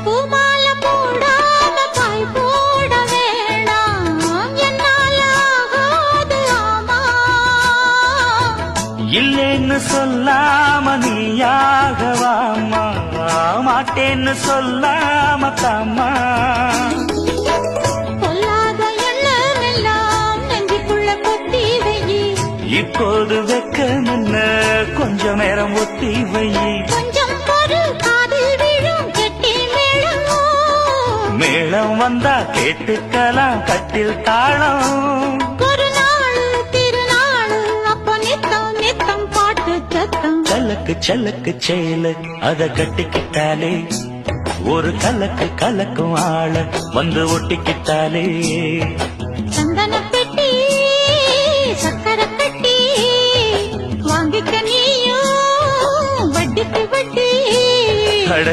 பூமால போடாம பாய் போட வேணாம், என்னால ஆகாது ஆமா. இல்லேன்னு சொல்லாம நீயாகவாமா, மாட்டேன்னு சொல்லாம தாமா. பொல்லாத எண்ணம் எல்லாம் நெஞ்சுக்குள்ள கொத்தி வையி, இப்போது வெக்கம் என்ன, கொஞ்சம் நேரம் ஒத்தி வை. கொஞ்சம் பொறு காதில் விழும் கெட்டி மேளம். மேளம் வந்தா கேட்டுக்கலாம் கட்டில் தாளம். ஒரு நாள் திருநாள் அப்ப நித்தம் நித்தம் பாட்டு சத்தம். சலக்கு சலக்கு சேல அத கட்டிக்கிட்டாலே, ஒரு கலக்கு கலக்கும் ஆள வந்து ஒட்டிக்கிட்டாலே. சந்தன பெட்டி சக்கரை கட்டி வாங்கிக்க நீயும் வட்டிக்கு வட்டி. அட